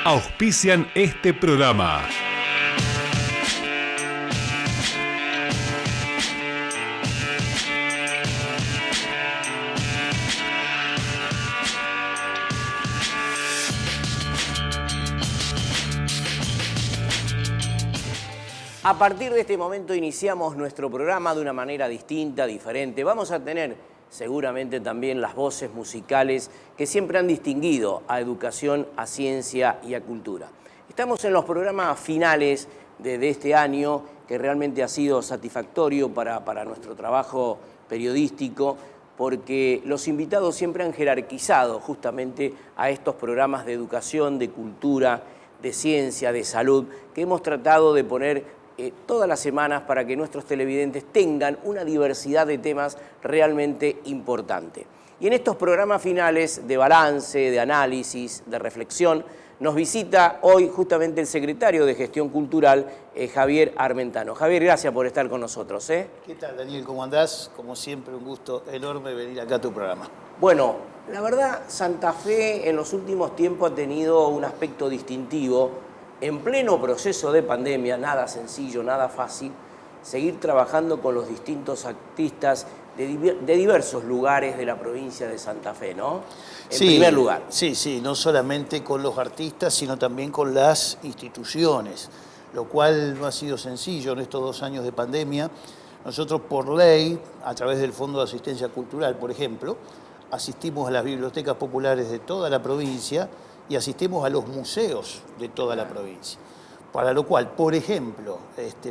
auspician este programa. A partir de este momento iniciamos nuestro programa de una manera distinta, diferente. Vamos a tener seguramente también las voces musicales que siempre han distinguido a educación, a ciencia y a cultura. Estamos en los programas finales de este año, que realmente ha sido satisfactorio para nuestro trabajo periodístico, porque los invitados siempre han jerarquizado justamente a estos programas de educación, de cultura, de ciencia, de salud, que hemos tratado de poner todas las semanas para que nuestros televidentes tengan una diversidad de temas realmente importante. Y en estos programas finales de balance, de análisis, de reflexión, nos visita hoy justamente el secretario de Gestión Cultural, Javier Armentano. Javier, gracias por estar con nosotros. ¿Qué tal, Daniel? ¿Cómo andás? Como siempre, un gusto enorme venir acá a tu programa. Bueno, la verdad, Santa Fe en los últimos tiempos ha tenido un aspecto distintivo. En pleno proceso de pandemia, nada sencillo, nada fácil, seguir trabajando con los distintos artistas de diversos lugares de la provincia de Santa Fe, ¿no? En primer lugar. Sí, no solamente con los artistas, sino también con las instituciones, lo cual no ha sido sencillo en estos 2 años de pandemia. Nosotros, por ley, a través del Fondo de Asistencia Cultural, por ejemplo, asistimos a las bibliotecas populares de toda la provincia y asistimos a los museos de toda la provincia. Para lo cual, por ejemplo,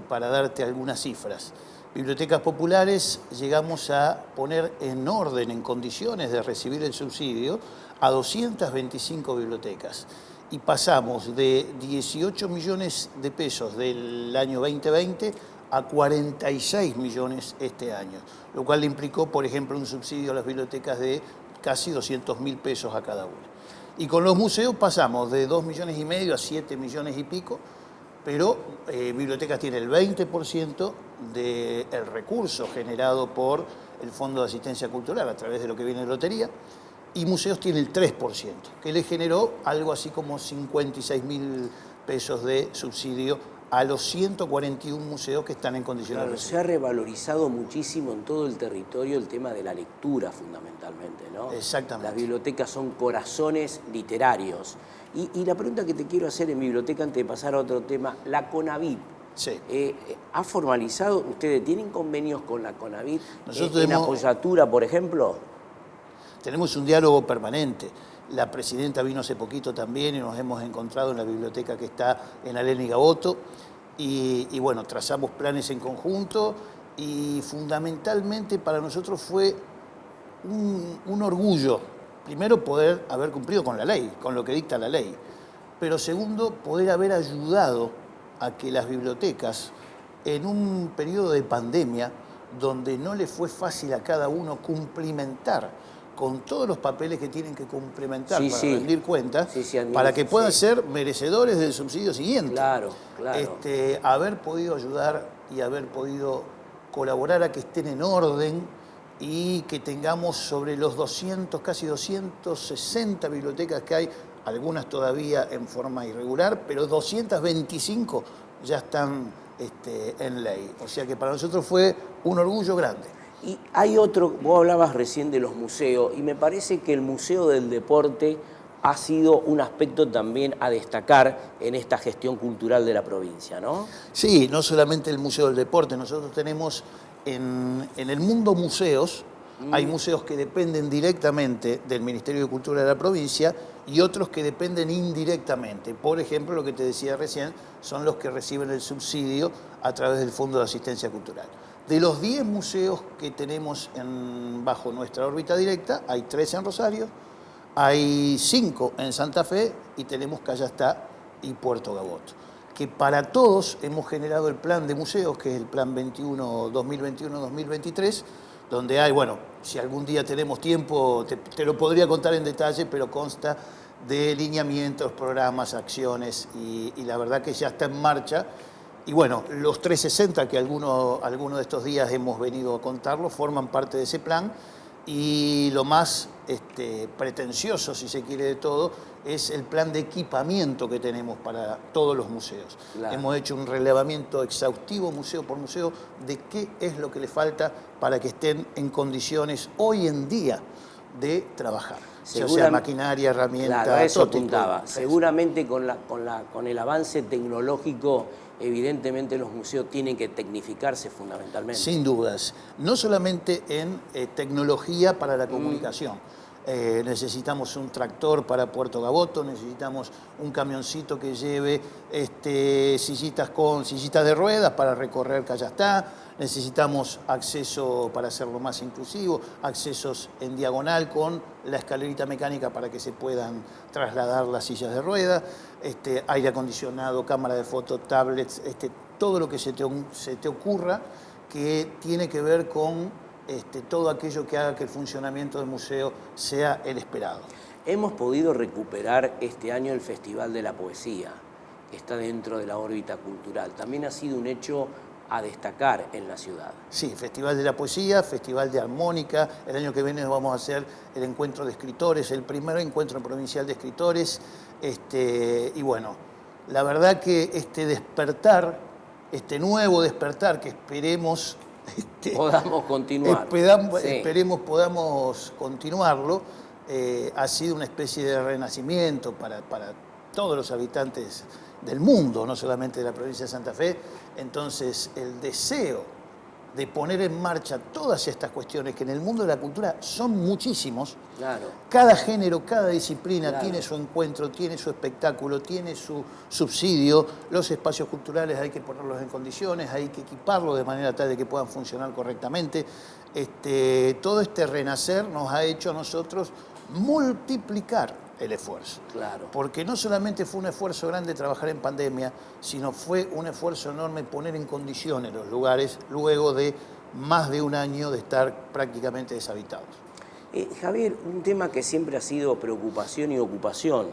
para darte algunas cifras, bibliotecas populares llegamos a poner en orden, en condiciones de recibir el subsidio, a 225 bibliotecas. Y pasamos de 18 millones de pesos del año 2020 a 46 millones este año, lo cual le implicó, por ejemplo, un subsidio a las bibliotecas de casi 200.000 pesos a cada una. Y con los museos pasamos de 2,5 millones a 7 millones y pico, pero bibliotecas tiene el 20% del recurso generado por el Fondo de Asistencia Cultural a través de lo que viene de lotería, y museos tiene el 3%, que le generó algo así como 56.000 pesos de subsidio a los 141 museos que están en condiciones de recibir. Se ha revalorizado muchísimo en todo el territorio el tema de la lectura, fundamentalmente, ¿no? Exactamente. Las bibliotecas son corazones literarios. Y la pregunta que te quiero hacer en biblioteca, antes de pasar a otro tema, la CONAVIP. Sí. ¿Ha formalizado, ustedes tienen convenios con la CONAVIP Nosotros en apoyatura, por ejemplo? Tenemos un diálogo permanente. La presidenta vino hace poquito también y nos hemos encontrado en la biblioteca que está en Alén y Gaboto. Y bueno, trazamos planes en conjunto y fundamentalmente para nosotros fue un orgullo, primero poder haber cumplido con la ley, con lo que dicta la ley, pero segundo, poder haber ayudado a que las bibliotecas en un periodo de pandemia donde no le fue fácil a cada uno cumplimentar con todos los papeles que tienen que complementar para rendir cuentas, para que puedan ser merecedores del subsidio siguiente. Claro. Haber podido ayudar y haber podido colaborar a que estén en orden y que tengamos sobre los 200, casi 260 bibliotecas que hay, algunas todavía en forma irregular, pero 225 ya están en ley. O sea que para nosotros fue un orgullo grande. Y hay otro, vos hablabas recién de los museos, y me parece que el Museo del Deporte ha sido un aspecto también a destacar en esta gestión cultural de la provincia, ¿no? Sí, no solamente el Museo del Deporte, nosotros tenemos en el mundo museos, hay museos que dependen directamente del Ministerio de Cultura de la provincia y otros que dependen indirectamente. Por ejemplo, lo que te decía recién, son los que reciben el subsidio a través del Fondo de Asistencia Cultural. De los 10 museos que tenemos bajo nuestra órbita directa, hay 3 en Rosario, hay 5 en Santa Fe y tenemos Callastá y Puerto Gaboto. Que para todos hemos generado el plan de museos, que es el plan 2021-2023, donde hay, bueno, si algún día tenemos tiempo, te lo podría contar en detalle, pero consta de lineamientos, programas, acciones, y la verdad que ya está en marcha. Y bueno, los 360 que algunos de estos días hemos venido a contarlo forman parte de ese plan Y lo más pretencioso, si se quiere, de todo, es el plan de equipamiento que tenemos para todos los museos. Claro. Hemos hecho un relevamiento exhaustivo, museo por museo, de qué es lo que le falta para que estén en condiciones hoy en día de trabajar. O sea, maquinaria, herramientas, claro, a eso todo tipo. apuntaba. Seguramente con el avance tecnológico, evidentemente los museos tienen que tecnificarse fundamentalmente. Sin dudas. No solamente en tecnología para la comunicación. Necesitamos un tractor para Puerto Gaboto, necesitamos un camioncito que lleve sillitas de ruedas para recorrer Callastá, necesitamos acceso para hacerlo más inclusivo, accesos en diagonal con la escalerita mecánica para que se puedan trasladar las sillas de ruedas, aire acondicionado, cámara de foto, tablets, todo lo que se te ocurra que tiene que ver con todo aquello que haga que el funcionamiento del museo sea el esperado. Hemos podido recuperar este año el Festival de la Poesía, que está dentro de la órbita cultural. También ha sido un hecho a destacar en la ciudad. Sí, Festival de la Poesía, Festival de Armónica. El año que viene vamos a hacer el encuentro de escritores, el primer encuentro provincial de escritores. Y bueno, la verdad que nuevo despertar que esperemos podamos continuar. Esperemos podamos continuarlo. Ha sido una especie de renacimiento para todos los habitantes del mundo, no solamente de la provincia de Santa Fe. Entonces, el deseo de poner en marcha todas estas cuestiones que en el mundo de la cultura son muchísimos. Claro. Cada género, cada disciplina Claro. tiene su encuentro, tiene su espectáculo, tiene su subsidio. Los espacios culturales hay que ponerlos en condiciones, hay que equiparlos de manera tal de que puedan funcionar correctamente. Todo este renacer nos ha hecho a nosotros multiplicar el esfuerzo. Claro. Porque no solamente fue un esfuerzo grande trabajar en pandemia, sino fue un esfuerzo enorme poner en condiciones los lugares luego de más de un año de estar prácticamente deshabitados. Javier, un tema que siempre ha sido preocupación y ocupación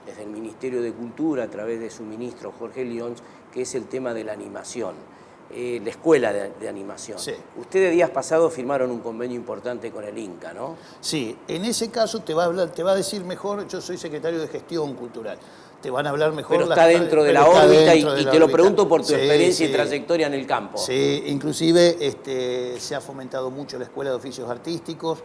desde el Ministerio de Cultura a través de su ministro Jorge Lyons, que es el tema de la animación, la escuela de animación. Sí. Ustedes días pasados firmaron un convenio importante con el INCA, ¿no? Sí, en ese caso te va a decir mejor, yo soy secretario de Gestión Cultural. Te van a hablar mejor. Pero está dentro de la órbita y te lo pregunto por tu experiencia y sí. trayectoria en el campo. Sí, inclusive se ha fomentado mucho la Escuela de Oficios Artísticos,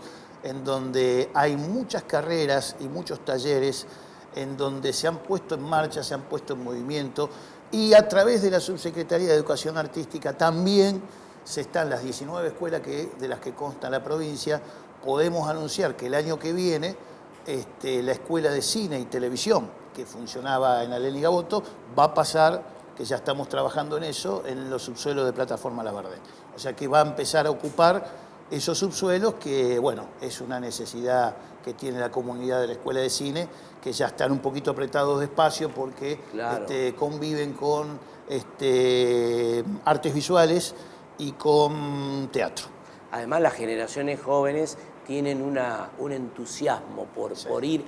en donde hay muchas carreras y muchos talleres en donde se han puesto en marcha, se han puesto en movimiento, y a través de la Subsecretaría de Educación Artística también se están las 19 escuelas de las que consta la provincia. Podemos anunciar que el año que viene la Escuela de Cine y Televisión, que funcionaba en Alén y Gaboto, va a pasar, que ya estamos trabajando en eso, en los subsuelos de Plataforma Labardén. O sea que va a empezar a ocupar esos subsuelos que, bueno, es una necesidad que tiene la comunidad de la Escuela de Cine, que ya están un poquito apretados de espacio porque claro. Conviven con artes visuales y con teatro. Además, las generaciones jóvenes tienen un entusiasmo por ir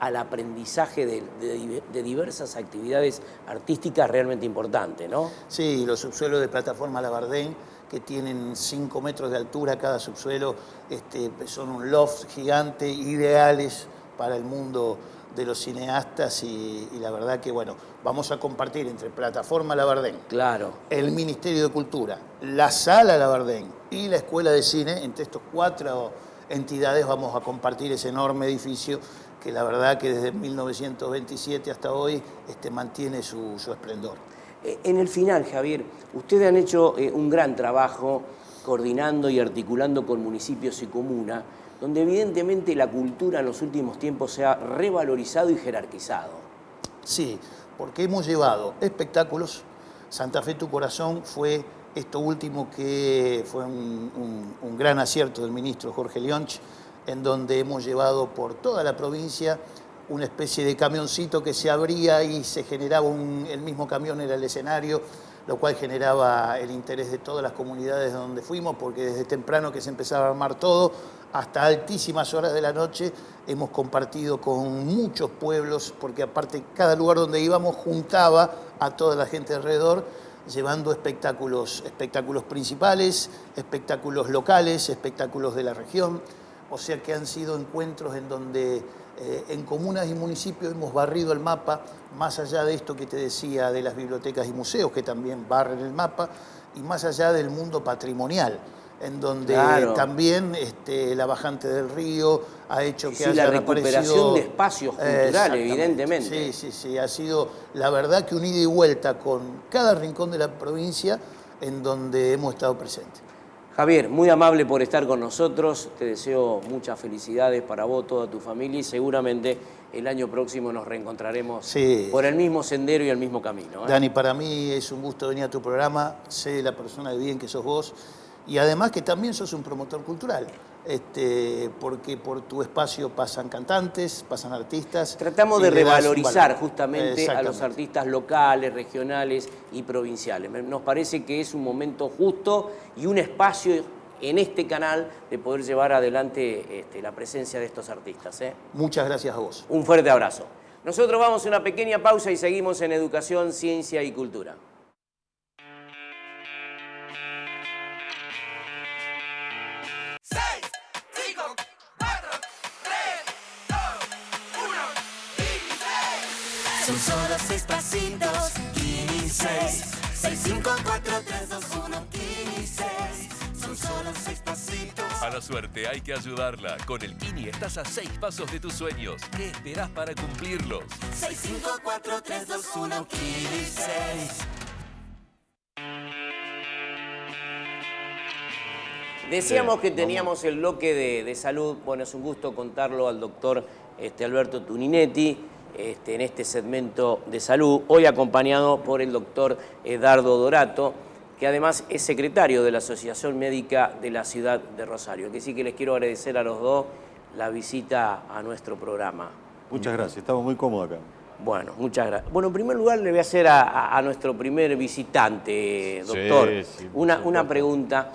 al aprendizaje de diversas actividades artísticas realmente importante, ¿no? Sí, los subsuelos de Plataforma Labardén, que tienen 5 metros de altura cada subsuelo, son un loft gigante, ideales para el mundo de los cineastas y la verdad que, bueno, vamos a compartir entre Plataforma Labardén, claro, el Ministerio de Cultura, la Sala Labardén y la Escuela de Cine. Entre estos 4 entidades vamos a compartir ese enorme edificio que la verdad que desde 1927 hasta hoy mantiene su esplendor. En el final, Javier, ustedes han hecho un gran trabajo coordinando y articulando con municipios y comunas, donde evidentemente la cultura en los últimos tiempos se ha revalorizado y jerarquizado. Sí, porque hemos llevado espectáculos. Santa Fe Tu Corazón fue esto último que fue un gran acierto del ministro Jorge Lyons, en donde hemos llevado por toda la provincia una especie de camioncito que se abría y se generaba el mismo camión era el escenario, lo cual generaba el interés de todas las comunidades donde fuimos, porque desde temprano que se empezaba a armar todo, hasta altísimas horas de la noche, hemos compartido con muchos pueblos, porque aparte cada lugar donde íbamos juntaba a toda la gente alrededor, llevando espectáculos principales, espectáculos locales, espectáculos de la región. o sea que han sido encuentros en donde en comunas y municipios hemos barrido el mapa, más allá de esto que te decía de las bibliotecas y museos, que también barren el mapa, y más allá del mundo patrimonial, en donde también la bajante del río ha hecho que haya la recuperación de espacios culturales, evidentemente. Sí, ha sido la verdad que un ida y vuelta con cada rincón de la provincia en donde hemos estado presentes. Javier, muy amable por estar con nosotros, te deseo muchas felicidades para vos, toda tu familia, y seguramente el año próximo nos reencontraremos por el mismo sendero y el mismo camino. Dani, para mí es un gusto venir a tu programa, sé la persona de bien que sos vos, y además que también sos un promotor cultural, porque por tu espacio pasan cantantes, pasan artistas. Tratamos de revalorizar justamente a los artistas locales, regionales y provinciales. Nos parece que es un momento justo y un espacio en este canal de poder llevar adelante la presencia de estos artistas. Muchas gracias a vos. Un fuerte abrazo. Nosotros vamos a una pequeña pausa y seguimos en Educación, Ciencia y Cultura. Son solo 6 pasitos, Kini 6. 6, 5, 4, 3, 2, 1, Kini 6. Son solo 6 pasitos. A la suerte hay que ayudarla. Con el Kini estás a 6 pasos de tus sueños. ¿Qué esperás para cumplirlos? 6, 5, 4, 3, 2, 1, Kini 6. Decíamos que teníamos el bloque de salud. Bueno, es un gusto contarlo al doctor Alberto Tuninetti. En este segmento de salud, hoy acompañado por el doctor Edardo Dorato, que además es secretario de la Asociación Médica de la Ciudad de Rosario. Que sí que les quiero agradecer a los dos la visita a nuestro programa. Muchas gracias, estamos muy cómodos acá. Bueno, muchas gracias. Bueno, en primer lugar le voy a hacer a nuestro primer visitante, doctor, una pregunta,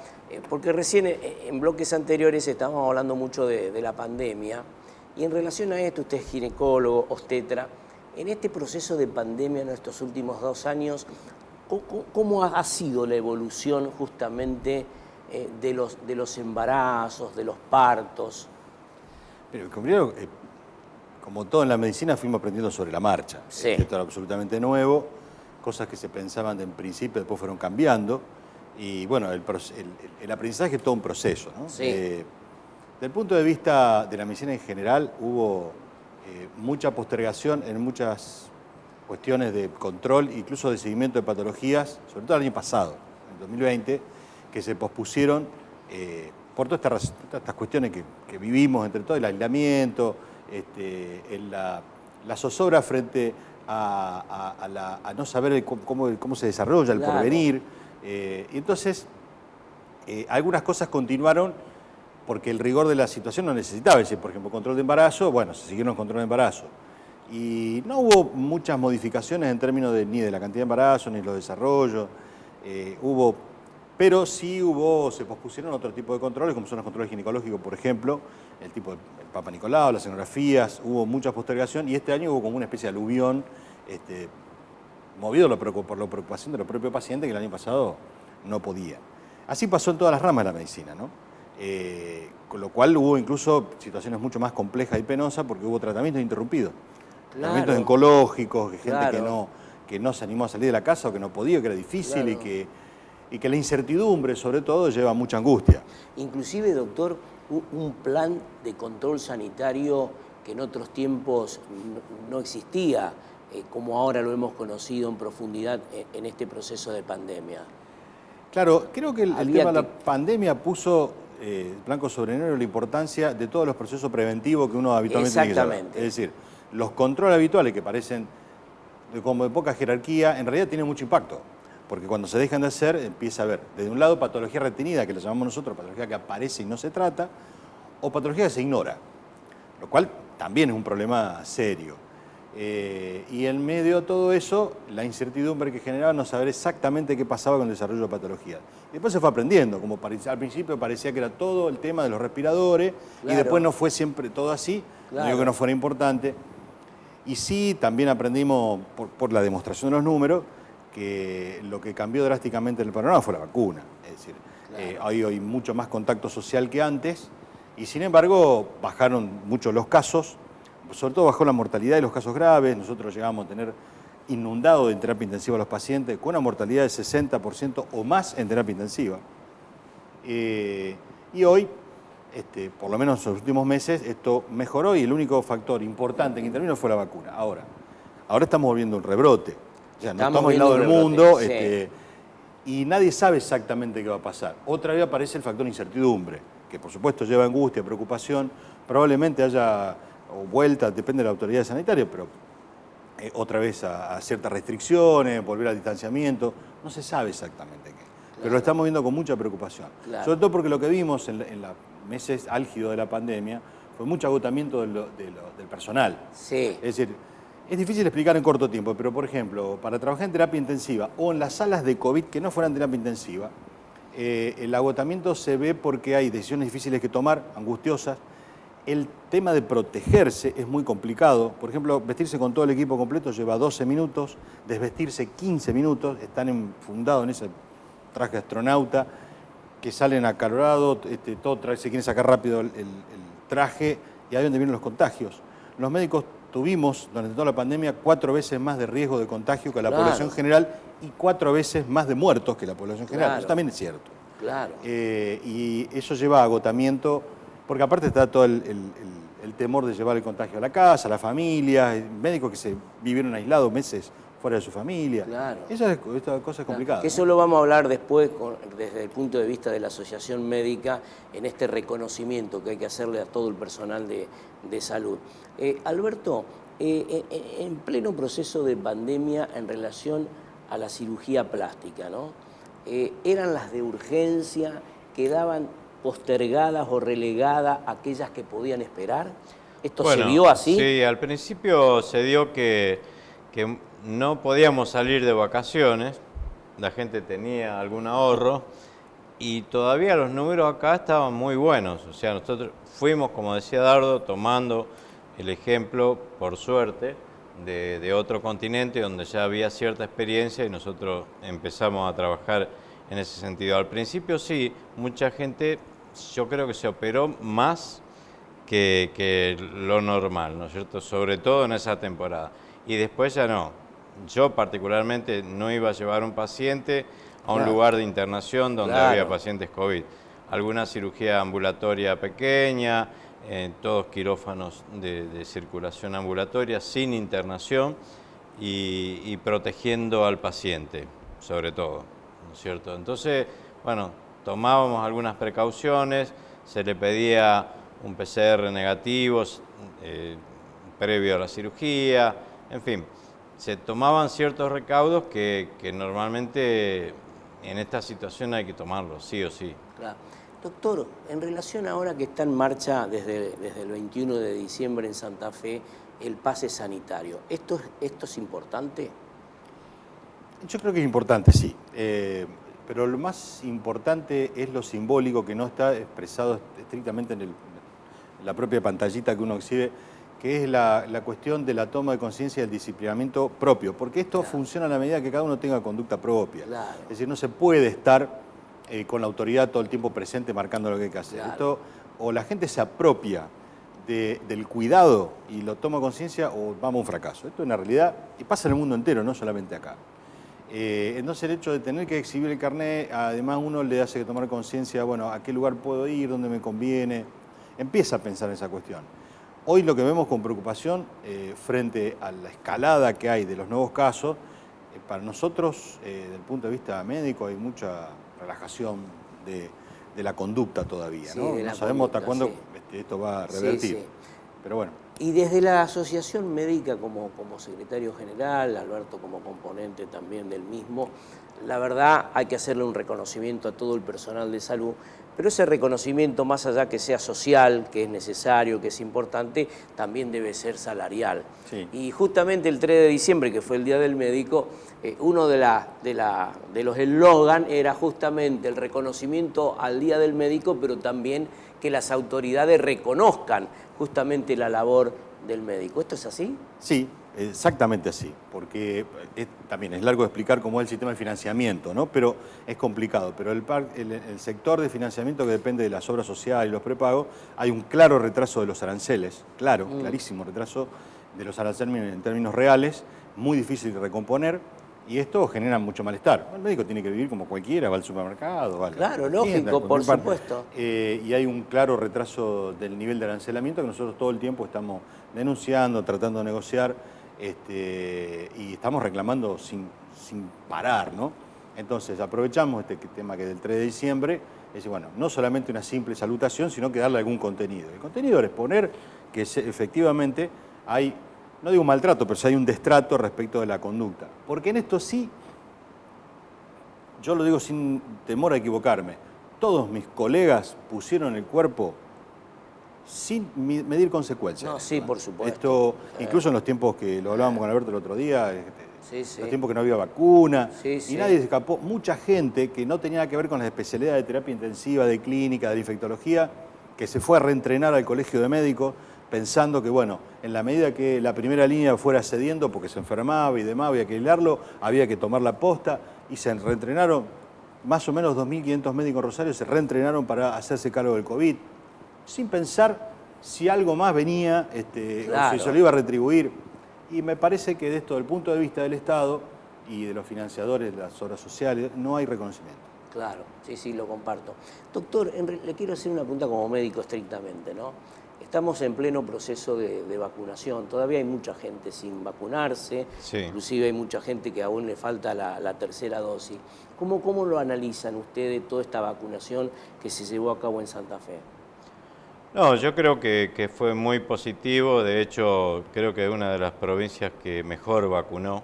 porque recién en bloques anteriores estábamos hablando mucho de la pandemia. Y en relación a esto, usted es ginecólogo, obstetra, en este proceso de pandemia en estos últimos 2 años, ¿cómo ha sido la evolución justamente de los embarazos, de los partos? Pero primero, como todo en la medicina, fuimos aprendiendo sobre la marcha. Sí. Esto era absolutamente nuevo, cosas que se pensaban en principio, después fueron cambiando. Y bueno, el aprendizaje es todo un proceso, ¿no? Sí. Desde el punto de vista de la medicina en general, hubo mucha postergación en muchas cuestiones de control, incluso de seguimiento de patologías, sobre todo el año pasado, en 2020, que se pospusieron por todas estas cuestiones que vivimos, entre todo el aislamiento, la zozobra frente a no saber cómo se desarrolla el porvenir. Y entonces, algunas cosas continuaron porque el rigor de la situación no necesitaba. Es decir, por ejemplo, control de embarazo, bueno, se siguieron control de embarazo. Y no hubo muchas modificaciones en términos ni de la cantidad de embarazos, ni de los desarrollos. Pero sí se pospusieron otro tipo de controles, como son los controles ginecológicos, por ejemplo, el tipo del Papa Nicolau, las sonografías, hubo mucha postergación y este año hubo como una especie de aluvión movido por la preocupación de los propios pacientes que el año pasado no podían. Así pasó en todas las ramas de la medicina, ¿no? Con lo cual hubo incluso situaciones mucho más complejas y penosas porque hubo tratamientos interrumpidos. Tratamientos oncológicos, gente que no se animó a salir de la casa o que no podía, que era difícil y que la incertidumbre sobre todo lleva mucha angustia. Inclusive, doctor, un plan de control sanitario que en otros tiempos no existía, como ahora lo hemos conocido en profundidad en este proceso de pandemia. Claro, creo que el tema de la pandemia puso blanco sobre negro la importancia de todos los procesos preventivos que uno habitualmente tiene que llevar. Es decir, los controles habituales que parecen como de poca jerarquía, en realidad tienen mucho impacto. Porque cuando se dejan de hacer, empieza a haber, desde un lado, patología retenida, que la llamamos nosotros, patología que aparece y no se trata, o patología que se ignora, lo cual también es un problema serio. Y en medio de todo eso, la incertidumbre que generaba no saber exactamente qué pasaba con el desarrollo de patologías. Después se fue aprendiendo, como al principio parecía que era todo el tema de los respiradores, y después no fue siempre todo así, no digo que no fuera importante. Y sí, también aprendimos por la demostración de los números, que lo que cambió drásticamente en el panorama fue la vacuna. Es decir, hoy hay mucho más contacto social que antes, Y sin embargo, bajaron mucho los casos, sobre todo bajó la mortalidad de los casos graves. Nosotros llegamos a tener inundado de terapia intensiva a los pacientes con una mortalidad de 60% o más en terapia intensiva. Y hoy, por lo menos en los últimos meses, esto mejoró y el único factor importante que intervino fue la vacuna. Ahora estamos volviendo un rebrote. O sea, no estamos aislados del mundo y nadie sabe exactamente qué va a pasar. Otra vez aparece el factor incertidumbre, que por supuesto lleva angustia, preocupación. Probablemente haya vuelta, depende de la autoridad sanitaria, pero otra vez a ciertas restricciones, volver al distanciamiento. No se sabe exactamente qué. Claro. Pero lo estamos viendo con mucha preocupación. Claro. Sobre todo porque lo que vimos en los meses álgidos de la pandemia fue mucho agotamiento del personal. Sí. Es decir, es difícil explicar en corto tiempo, pero por ejemplo, para trabajar en terapia intensiva o en las salas de COVID que no fueran terapia intensiva, el agotamiento se ve porque hay decisiones difíciles que tomar, angustiosas. El tema de protegerse es muy complicado. Por ejemplo, vestirse con todo el equipo completo lleva 12 minutos, desvestirse 15 minutos, están enfundados en ese traje de astronauta, que salen acalorados, se quieren sacar rápido el traje y ahí es donde vienen los contagios. Los médicos tuvimos durante toda la pandemia 4 veces más de riesgo de contagio que la población general y 4 veces más de muertos que la población general. Claro. Eso también es cierto. Claro. Y eso lleva a agotamiento, porque aparte está todo el temor de llevar el contagio a la casa, a la familia, médicos que se vivieron aislados meses fuera de su familia. Claro. Esta cosa es complicada. Eso lo vamos a hablar después desde el punto de vista de la Asociación Médica, en este reconocimiento que hay que hacerle a todo el personal de salud. Alberto, en pleno proceso de pandemia en relación a la cirugía plástica, ¿no? ¿Eran las de urgencia, quedaban postergadas o relegadas aquellas que podían esperar? ¿Esto se vio así? Sí, al principio se dio que no podíamos salir de vacaciones, la gente tenía algún ahorro y todavía los números acá estaban muy buenos. O sea, nosotros fuimos, como decía Dardo, tomando el ejemplo, por suerte, de otro continente donde ya había cierta experiencia y nosotros empezamos a trabajar en ese sentido. Al principio sí, mucha gente, yo creo que se operó más que lo normal, ¿no es cierto? Sobre todo en esa temporada. Y después ya no. Yo particularmente no iba a llevar un paciente a un lugar de internación donde había pacientes COVID. Alguna cirugía ambulatoria pequeña, todos quirófanos de circulación ambulatoria sin internación y protegiendo al paciente, sobre todo, ¿no es cierto? Entonces, bueno, tomábamos algunas precauciones, se le pedía un PCR negativo previo a la cirugía, en fin, se tomaban ciertos recaudos que normalmente en esta situación hay que tomarlos, sí o sí. Claro. Doctor, en relación ahora que está en marcha desde el 21 de diciembre en Santa Fe el pase sanitario, ¿esto es importante? Yo creo que es importante, sí. Pero lo más importante es lo simbólico, que no está expresado estrictamente en la propia pantallita que uno exhibe, que es la cuestión de la toma de conciencia del disciplinamiento propio, porque esto funciona a la medida que cada uno tenga conducta propia. Claro. Es decir, no se puede estar con la autoridad todo el tiempo presente marcando lo que hay que hacer. Claro. Esto, o la gente se apropia del cuidado y lo toma conciencia, o vamos a un fracaso. Esto es una realidad y pasa en el mundo entero, no solamente acá. Entonces el hecho de tener que exhibir el carnet, además uno le hace que tomar conciencia, bueno, a qué lugar puedo ir, dónde me conviene, empieza a pensar en esa cuestión. Hoy lo que vemos con preocupación frente a la escalada que hay de los nuevos casos, para nosotros, desde el punto de vista médico, hay mucha relajación de la conducta todavía, ¿no? No sabemos hasta cuándo esto va a revertir, pero bueno. Y desde la Asociación Médica como secretario general, Alberto como componente también del mismo, la verdad hay que hacerle un reconocimiento a todo el personal de salud, pero ese reconocimiento, más allá que sea social, que es necesario, que es importante, también debe ser salarial. Sí. Y justamente el 3 de diciembre, que fue el Día del Médico, uno de los eslogan era justamente el reconocimiento al Día del Médico, pero también que las autoridades reconozcan justamente la labor del médico. ¿Esto es así? Sí, Exactamente así, porque también es largo de explicar cómo es el sistema de financiamiento, ¿no? Pero es complicado. Pero el sector de financiamiento que depende de las obras sociales y los prepagos, hay un claro retraso de los aranceles, clarísimo retraso de los aranceles en términos reales, muy difícil de recomponer, y esto genera mucho malestar. El médico tiene que vivir como cualquiera, va al supermercado, va a Claro, lógico, por supuesto. Y hay un claro retraso del nivel de arancelamiento que nosotros todo el tiempo estamos denunciando, tratando de negociar, y estamos reclamando sin parar, ¿no? Entonces aprovechamos este tema que es del 3 de diciembre, es decir, bueno, no solamente una simple salutación, sino que darle algún contenido. El contenido es exponer que efectivamente hay, no digo maltrato, pero sí hay un destrato respecto de la conducta. Porque en esto sí, yo lo digo sin temor a equivocarme, todos mis colegas pusieron el cuerpo sin medir consecuencias. No, sí, por supuesto. Esto, incluso en los tiempos que lo hablábamos con Alberto el otro día, los tiempos que no había vacuna, y nadie se escapó. Mucha gente que no tenía que ver con las especialidades de terapia intensiva, de clínica, de infectología, que se fue a reentrenar al colegio de médicos, pensando que, bueno, en la medida que la primera línea fuera cediendo, porque se enfermaba y demás, había que aislarlo, había que tomar la posta, y se reentrenaron, más o menos 2.500 médicos en Rosario se reentrenaron para hacerse cargo del COVID, sin pensar si algo más venía, o si se lo iba a retribuir. Y me parece que de esto, desde el punto de vista del Estado y de los financiadores de las obras sociales, no hay reconocimiento. Claro, sí, lo comparto. Doctor, le quiero hacer una pregunta como médico estrictamente, ¿no? Estamos en pleno proceso de vacunación, todavía hay mucha gente sin vacunarse, inclusive hay mucha gente que aún le falta la tercera dosis. ¿Cómo lo analizan ustedes toda esta vacunación que se llevó a cabo en Santa Fe? No, yo creo que fue muy positivo, de hecho creo que es una de las provincias que mejor vacunó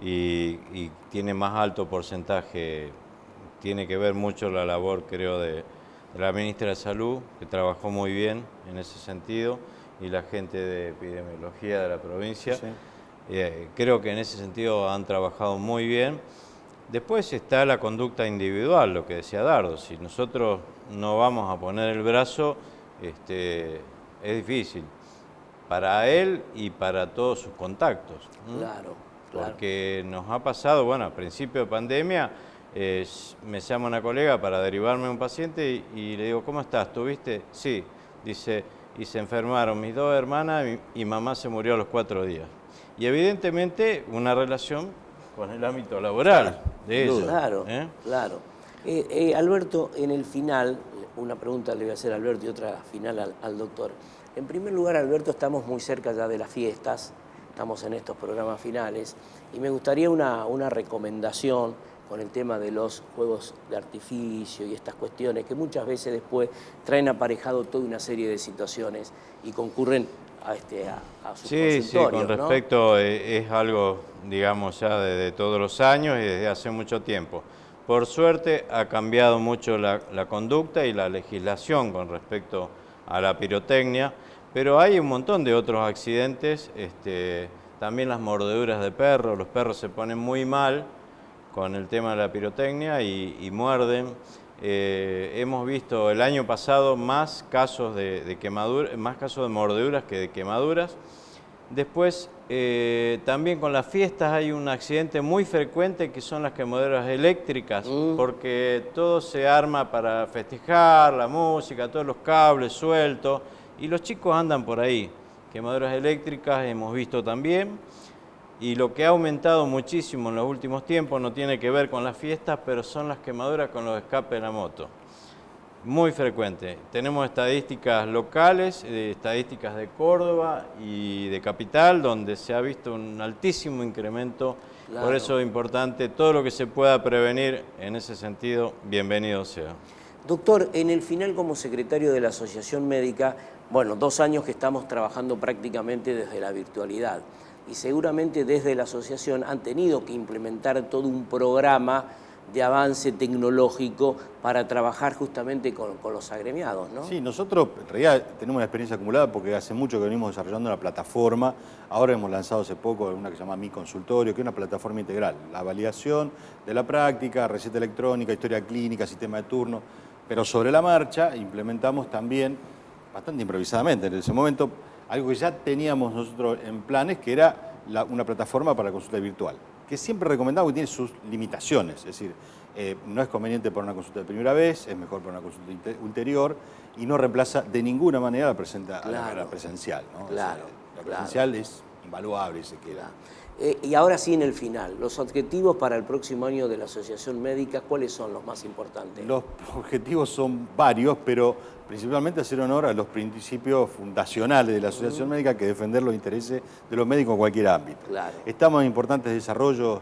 y tiene más alto porcentaje, tiene que ver mucho la labor creo de la ministra de Salud, que trabajó muy bien en ese sentido, y la gente de epidemiología de la provincia. Sí. Creo que en ese sentido han trabajado muy bien. Después está la conducta individual, lo que decía Dardo, si nosotros no vamos a poner el brazo, es difícil para él y para todos sus contactos. Claro. Porque nos ha pasado, bueno, a principio de pandemia, me llama una colega para derivarme a un paciente y le digo, ¿cómo estás? ¿Tuviste? Sí. Dice, y se enfermaron mis dos hermanas y mamá se murió a los 4 días. Y evidentemente una relación con el ámbito laboral de ellos. Claro. Alberto, en el final, una pregunta le voy a hacer a Alberto y otra final al doctor. En primer lugar, Alberto, estamos muy cerca ya de las fiestas, estamos en estos programas finales, y me gustaría una recomendación con el tema de los juegos de artificio y estas cuestiones que muchas veces después traen aparejado toda una serie de situaciones y concurren a sus consultorios. Sí, con respecto, es algo, digamos, ya de todos los años y desde hace mucho tiempo. Por suerte ha cambiado mucho la conducta y la legislación con respecto a la pirotecnia, pero hay un montón de otros accidentes, también las mordeduras de perros, los perros se ponen muy mal con el tema de la pirotecnia y muerden. Hemos visto el año pasado más casos de quemaduras, más casos de mordeduras que de quemaduras. Después, también con las fiestas hay un accidente muy frecuente que son las quemaduras eléctricas, porque todo se arma para festejar, la música, todos los cables sueltos, y los chicos andan por ahí. Quemaduras eléctricas hemos visto también, y lo que ha aumentado muchísimo en los últimos tiempos no tiene que ver con las fiestas, pero son las quemaduras con los escapes de la moto. Muy frecuente. Tenemos estadísticas locales, estadísticas de Córdoba y de Capital, donde se ha visto un altísimo incremento. Claro. Por eso es importante, todo lo que se pueda prevenir en ese sentido, bienvenido sea. Doctor, en el final como secretario de la Asociación Médica, bueno, 2 años que estamos trabajando prácticamente desde la virtualidad y seguramente desde la asociación han tenido que implementar todo un programa de avance tecnológico para trabajar justamente con los agremiados, ¿no? Sí, nosotros en realidad tenemos una experiencia acumulada porque hace mucho que venimos desarrollando una plataforma. Ahora hemos lanzado hace poco una que se llama Mi Consultorio, que es una plataforma integral. La validación de la práctica, receta electrónica, historia clínica, sistema de turno. Pero sobre la marcha implementamos también, bastante improvisadamente en ese momento, algo que ya teníamos nosotros en planes, que era una plataforma para consulta virtual, que siempre recomendamos que tiene sus limitaciones, es decir, no es conveniente para una consulta de primera vez, es mejor para una consulta ulterior y no reemplaza de ninguna manera la presencial, ¿no? Claro, la presencial es invaluable, se queda. Y ahora sí, en el final, los objetivos para el próximo año de la Asociación Médica, ¿cuáles son los más importantes? Los objetivos son varios, pero principalmente hacer honor a los principios fundacionales de la Asociación Médica, que es defender los intereses de los médicos en cualquier ámbito. Claro. Estamos en importantes desarrollos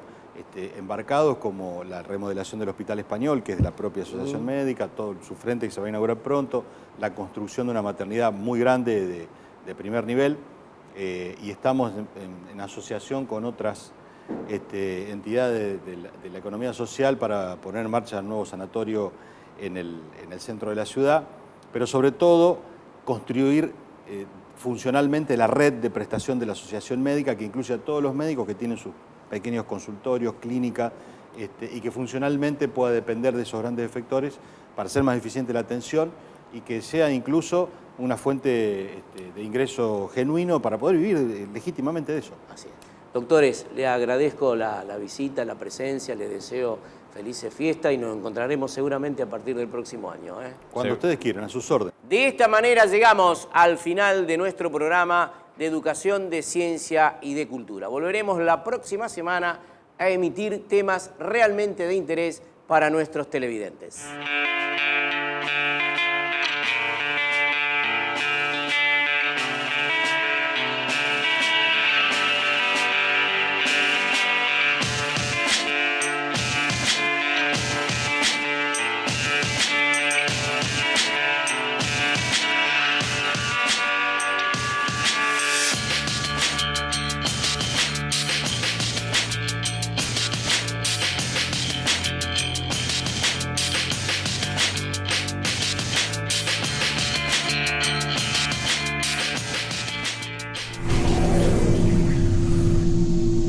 embarcados, como la remodelación del Hospital Español, que es de la propia Asociación Médica, todo su frente que se va a inaugurar pronto, la construcción de una maternidad muy grande de primer nivel, y estamos en asociación con otras entidades de la economía social para poner en marcha un nuevo sanatorio en el centro de la ciudad, pero sobre todo construir funcionalmente la red de prestación de la Asociación Médica, que incluye a todos los médicos que tienen sus pequeños consultorios, clínicas, y que funcionalmente pueda depender de esos grandes efectores para hacer más eficiente la atención y que sea incluso una fuente de ingreso genuino para poder vivir legítimamente de eso. Así es. Doctores, le agradezco la visita, la presencia, les deseo felices fiestas y nos encontraremos seguramente a partir del próximo año. Cuando ustedes quieran, a sus órdenes. De esta manera llegamos al final de nuestro programa de educación, de ciencia y de cultura. Volveremos la próxima semana a emitir temas realmente de interés para nuestros televidentes.